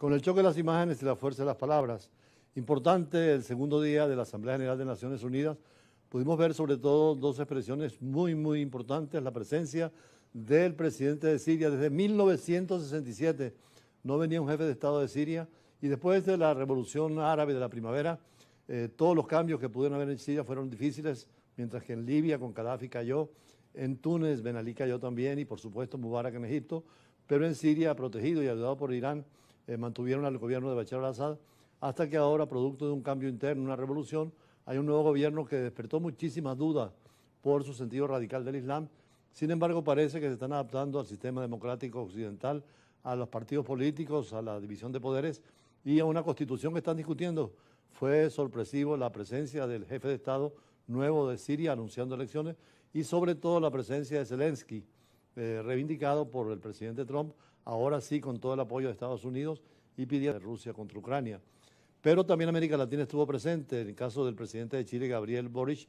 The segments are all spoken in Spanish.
Con el choque de las imágenes y la fuerza de las palabras. Importante el segundo día de la Asamblea General de Naciones Unidas, pudimos ver sobre todo dos expresiones muy importantes. La presencia del presidente de Siria desde 1967. No venía un jefe de Estado de Siria. Y después de la revolución árabe de la primavera, todos los cambios que pudieron haber en Siria fueron difíciles, mientras que en Libia con Gaddafi cayó, en Túnez Ben Ali cayó también y por supuesto Mubarak en Egipto, pero en Siria, protegido y ayudado por Irán, mantuvieron al gobierno de Bashar al-Assad, hasta que ahora, producto de un cambio interno, una revolución, hay un nuevo gobierno que despertó muchísimas dudas por su sentido radical del Islam. Sin embargo, parece que se están adaptando al sistema democrático occidental, a los partidos políticos, a la división de poderes y a una constitución que están discutiendo. Fue sorpresivo la presencia del jefe de Estado nuevo de Siria anunciando elecciones y sobre todo la presencia de Zelensky, reivindicado por el presidente Trump, ahora sí con todo el apoyo de Estados Unidos y pidiendo de Rusia contra Ucrania. Pero también América Latina estuvo presente. En el caso del presidente de Chile, Gabriel Boric,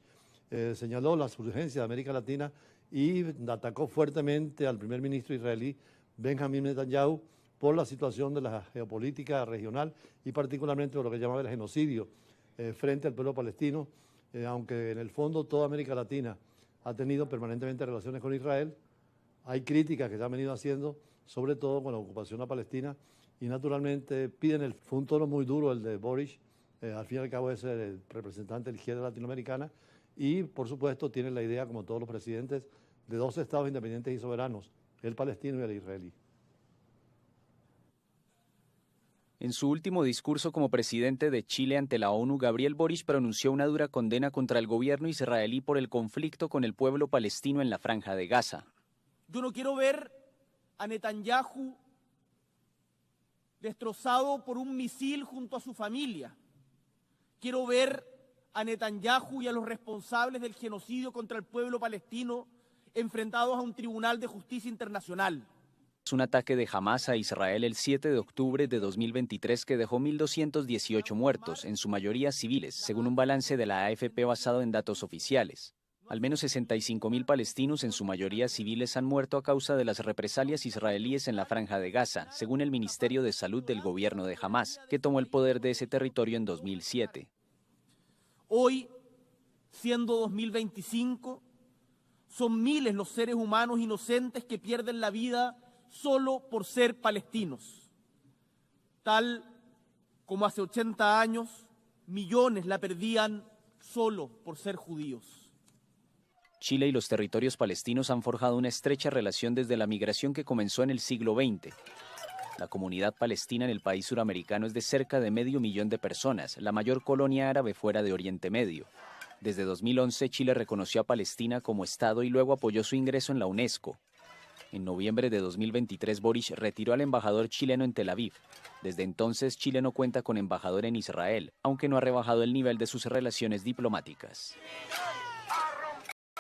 señaló las urgencias de América Latina y atacó fuertemente al primer ministro israelí Benjamin Netanyahu por la situación de la geopolítica regional y particularmente por lo que llamaba el genocidio frente al pueblo palestino, aunque en el fondo toda América Latina ha tenido permanentemente relaciones con Israel. Hay críticas que se han venido haciendo, sobre todo con la ocupación a Palestina, y naturalmente piden fue un tono muy duro el de Boric, al fin y al cabo es el representante de la izquierda latinoamericana, y por supuesto tiene la idea, como todos los presidentes, de dos estados independientes y soberanos, el palestino y el israelí. En su último discurso como presidente de Chile ante la ONU, Gabriel Boric pronunció una dura condena contra el gobierno israelí por el conflicto con el pueblo palestino en la Franja de Gaza. Yo no quiero ver a Netanyahu destrozado por un misil junto a su familia. Quiero ver a Netanyahu y a los responsables del genocidio contra el pueblo palestino enfrentados a un tribunal de justicia internacional. Es un ataque de Hamás a Israel el 7 de octubre de 2023 que dejó 1.218 muertos, en su mayoría civiles, según un balance de la AFP basado en datos oficiales. Al menos 65.000 palestinos, en su mayoría civiles, han muerto a causa de las represalias israelíes en la Franja de Gaza, según el Ministerio de Salud del gobierno de Hamás, que tomó el poder de ese territorio en 2007. Hoy, siendo 2025, son miles los seres humanos inocentes que pierden la vida solo por ser palestinos. Tal como hace 80 años, millones la perdían solo por ser judíos. Chile y los territorios palestinos han forjado una estrecha relación desde la migración que comenzó en el siglo XX. La comunidad palestina en el país suramericano es de cerca de 500.000 de personas, la mayor colonia árabe fuera de Oriente Medio. Desde 2011, Chile reconoció a Palestina como Estado y luego apoyó su ingreso en la UNESCO. En noviembre de 2023, Boric retiró al embajador chileno en Tel Aviv. Desde entonces, Chile no cuenta con embajador en Israel, aunque no ha rebajado el nivel de sus relaciones diplomáticas.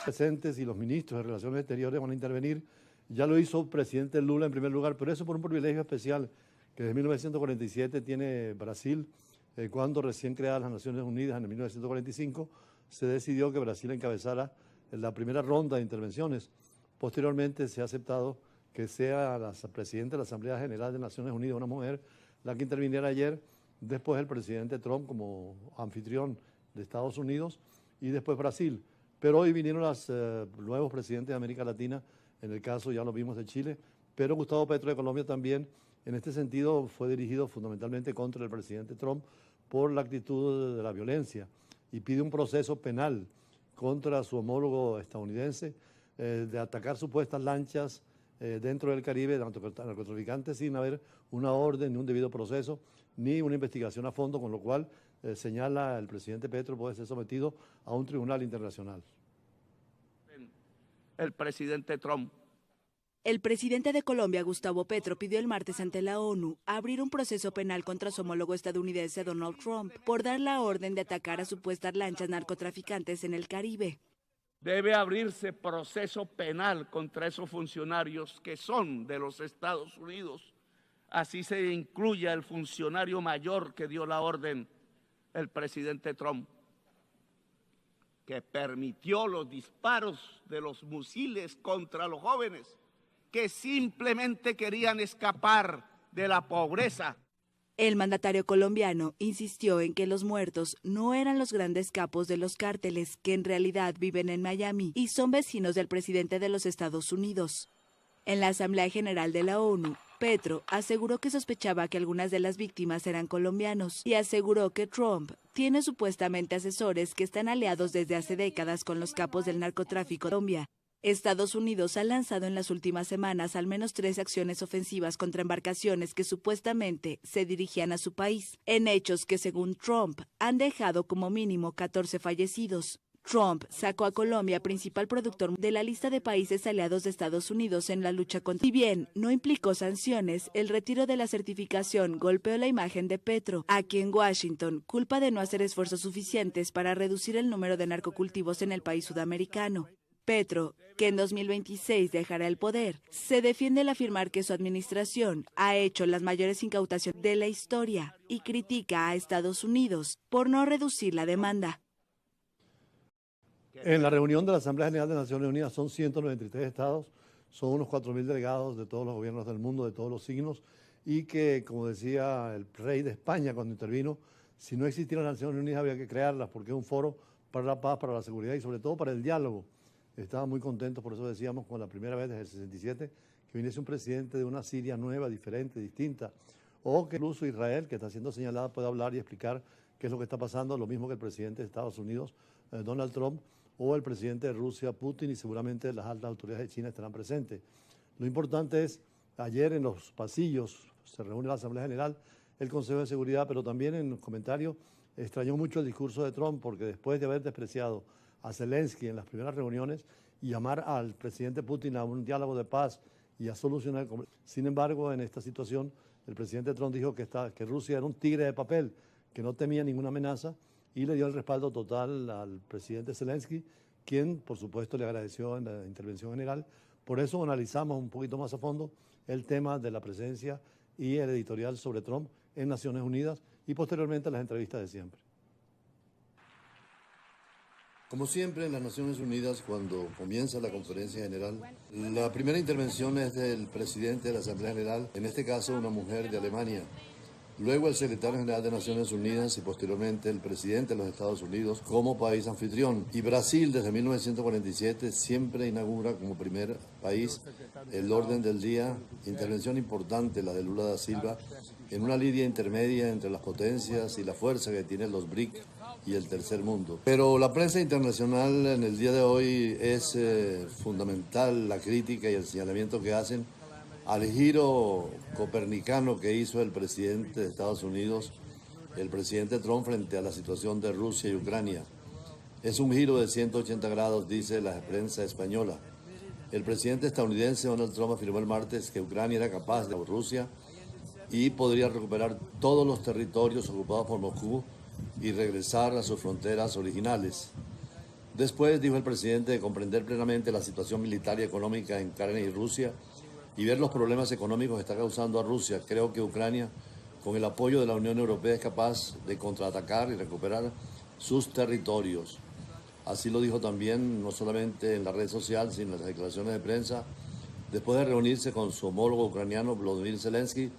Presentes y los ministros de Relaciones Exteriores van a intervenir. Ya lo hizo el presidente Lula en primer lugar, pero eso por un privilegio especial que desde 1947 tiene Brasil. Cuando recién creadas las Naciones Unidas en el 1945, se decidió que Brasil encabezara la primera ronda de intervenciones. Posteriormente se ha aceptado que sea la presidenta de la Asamblea General de Naciones Unidas, una mujer, la que interviniera ayer, después el presidente Trump como anfitrión de Estados Unidos y después Brasil. Pero hoy vinieron los nuevos presidentes de América Latina, en el caso ya lo vimos de Chile, pero Gustavo Petro de Colombia también, en este sentido, fue dirigido fundamentalmente contra el presidente Trump por la actitud de la violencia y pide un proceso penal contra su homólogo estadounidense de atacar supuestas lanchas dentro del Caribe de narcotraficantes sin haber una orden ni un debido proceso ni una investigación a fondo, con lo cual señala el presidente Petro puede ser sometido a un tribunal internacional. El presidente Trump. El presidente de Colombia, Gustavo Petro, pidió el martes ante la ONU abrir un proceso penal contra su homólogo estadounidense Donald Trump por dar la orden de atacar a supuestas lanchas narcotraficantes en el Caribe. Debe abrirse proceso penal contra esos funcionarios que son de los Estados Unidos. Así se incluya el funcionario mayor que dio la orden, el presidente Trump, que permitió los disparos de los misiles contra los jóvenes que simplemente querían escapar de la pobreza. El mandatario colombiano insistió en que los muertos no eran los grandes capos de los cárteles, que en realidad viven en Miami y son vecinos del presidente de los Estados Unidos. En la Asamblea General de la ONU, Petro aseguró que sospechaba que algunas de las víctimas eran colombianos y aseguró que Trump tiene supuestamente asesores que están aliados desde hace décadas con los capos del narcotráfico de Colombia. Estados Unidos ha lanzado en las últimas semanas al menos 3 acciones ofensivas contra embarcaciones que supuestamente se dirigían a su país, en hechos que según Trump han dejado como mínimo 14 fallecidos. Trump sacó a Colombia, principal productor, de la lista de países aliados de Estados Unidos en la lucha contra. Si bien no implicó sanciones, el retiro de la certificación golpeó la imagen de Petro, a quien Washington culpa de no hacer esfuerzos suficientes para reducir el número de narcocultivos en el país sudamericano. Petro, que en 2026 dejará el poder, se defiende al afirmar que su administración ha hecho las mayores incautaciones de la historia y critica a Estados Unidos por no reducir la demanda. En la reunión de la Asamblea General de Naciones Unidas son 193 estados, son unos 4.000 delegados de todos los gobiernos del mundo, de todos los signos, y que, como decía el rey de España cuando intervino, si no existieran las Naciones Unidas había que crearlas, porque es un foro para la paz, para la seguridad y sobre todo para el diálogo. Estaba muy contentos, por eso decíamos, con la primera vez desde el 67, que viniese un presidente de una Siria nueva, diferente, distinta, o que incluso Israel, que está siendo señalada, pueda hablar y explicar qué es lo que está pasando, lo mismo que el presidente de Estados Unidos, Donald Trump, o el presidente de Rusia, Putin, y seguramente las altas autoridades de China estarán presentes. Lo importante es, ayer en los pasillos se reúne la Asamblea General, el Consejo de Seguridad, pero también en los comentarios extrañó mucho el discurso de Trump, porque después de haber despreciado a Zelensky en las primeras reuniones y llamar al presidente Putin a un diálogo de paz y a solucionar el conflicto. Sin embargo, en esta situación, el presidente Trump dijo que Rusia era un tigre de papel, que no temía ninguna amenaza, y le dio el respaldo total al presidente Zelensky, quien, por supuesto, le agradeció en la intervención general. Por eso analizamos un poquito más a fondo el tema de la presencia y el editorial sobre Trump en Naciones Unidas y posteriormente las entrevistas de siempre. Como siempre en las Naciones Unidas, cuando comienza la conferencia general, la primera intervención es del presidente de la Asamblea General, en este caso una mujer de Alemania. Luego el secretario general de Naciones Unidas y posteriormente el presidente de los Estados Unidos como país anfitrión. Y Brasil desde 1947 siempre inaugura como primer país el orden del día, intervención importante la de Lula da Silva, en una línea intermedia entre las potencias y la fuerza que tienen los BRIC y el tercer mundo. Pero la prensa internacional en el día de hoy es fundamental la crítica y el señalamiento que hacen al giro copernicano que hizo el presidente de Estados Unidos, el presidente Trump, frente a la situación de Rusia y Ucrania. Es un giro de 180 grados, dice la prensa española. El presidente estadounidense Donald Trump afirmó el martes que Ucrania era capaz de Rusia y podría recuperar todos los territorios ocupados por Moscú y regresar a sus fronteras originales. Después dijo el presidente de comprender plenamente la situación militar y económica en Ucrania y Rusia y ver los problemas económicos que está causando a Rusia. Creo que Ucrania, con el apoyo de la Unión Europea, es capaz de contraatacar y recuperar sus territorios. Así lo dijo también, no solamente en la red social, sino en las declaraciones de prensa, después de reunirse con su homólogo ucraniano, Volodymyr Zelensky,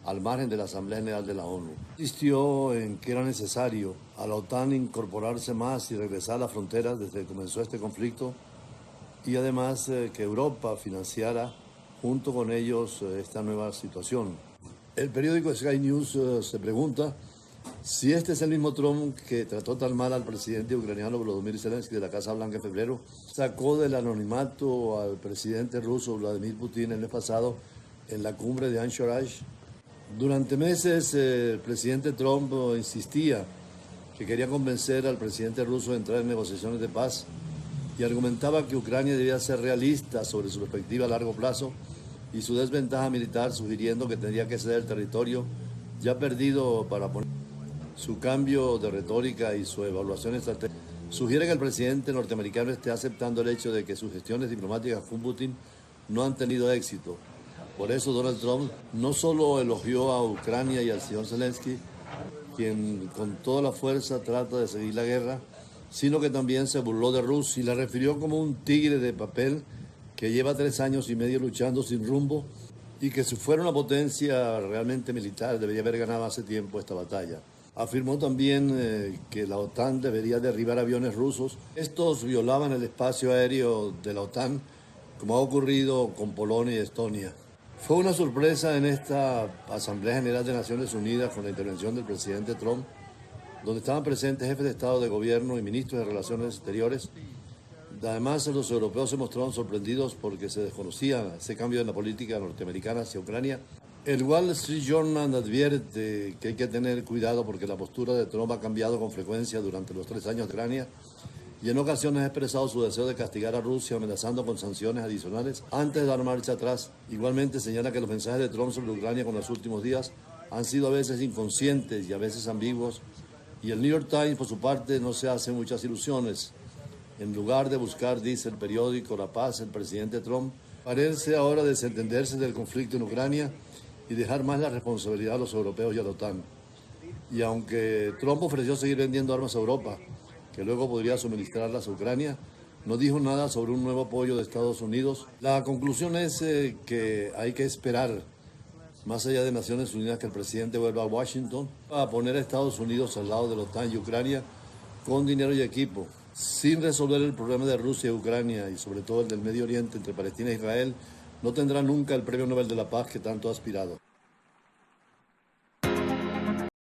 al margen de la Asamblea General de la ONU. Insistió en que era necesario a la OTAN incorporarse más y regresar a las fronteras desde que comenzó este conflicto, y además que Europa financiara junto con ellos esta nueva situación. El periódico Sky News se pregunta si este es el mismo Trump que trató tan mal al presidente ucraniano Volodymyr Zelensky de la Casa Blanca en febrero, sacó del anonimato al presidente ruso Vladimir Putin el mes pasado en la cumbre de Anchorage. Durante meses el presidente Trump insistía que quería convencer al presidente ruso de entrar en negociaciones de paz y argumentaba que Ucrania debía ser realista sobre su perspectiva a largo plazo y su desventaja militar, sugiriendo que tendría que ceder el territorio ya perdido para poner. Su cambio de retórica y su evaluación estratégica sugiere que el presidente norteamericano esté aceptando el hecho de que sus gestiones diplomáticas con Putin no han tenido éxito. Por eso Donald Trump no solo elogió a Ucrania y al señor Zelensky, quien con toda la fuerza trata de seguir la guerra, sino que también se burló de Rusia y la refirió como un tigre de papel que lleva 3 años y medio luchando sin rumbo y que si fuera una potencia realmente militar debería haber ganado hace tiempo esta batalla. Afirmó también que la OTAN debería derribar aviones rusos. Estos violaban el espacio aéreo de la OTAN, como ha ocurrido con Polonia y Estonia. Fue una sorpresa en esta Asamblea General de Naciones Unidas con la intervención del presidente Trump, donde estaban presentes jefes de Estado, de Gobierno y ministros de Relaciones Exteriores. Además, los europeos se mostraron sorprendidos porque se desconocía ese cambio en la política norteamericana hacia Ucrania. El Wall Street Journal advierte que hay que tener cuidado porque la postura de Trump ha cambiado con frecuencia durante los 3 años de Ucrania y en ocasiones ha expresado su deseo de castigar a Rusia amenazando con sanciones adicionales antes de dar marcha atrás. Igualmente señala que los mensajes de Trump sobre Ucrania con los últimos días han sido a veces inconscientes y a veces ambiguos, y el New York Times por su parte no se hace muchas ilusiones. En lugar de buscar, dice el periódico, la paz, el presidente Trump parece ahora desentenderse del conflicto en Ucrania y dejar más la responsabilidad a los europeos y a la OTAN. Y aunque Trump ofreció seguir vendiendo armas a Europa, que luego podría suministrarlas a Ucrania, no dijo nada sobre un nuevo apoyo de Estados Unidos. La conclusión es que hay que esperar, más allá de Naciones Unidas, que el presidente vuelva a Washington a poner a Estados Unidos al lado de la OTAN y Ucrania con dinero y equipo. Sin resolver el problema de Rusia y Ucrania y sobre todo el del Medio Oriente entre Palestina e Israel, no tendrá nunca el Premio Nobel de la Paz que tanto ha aspirado.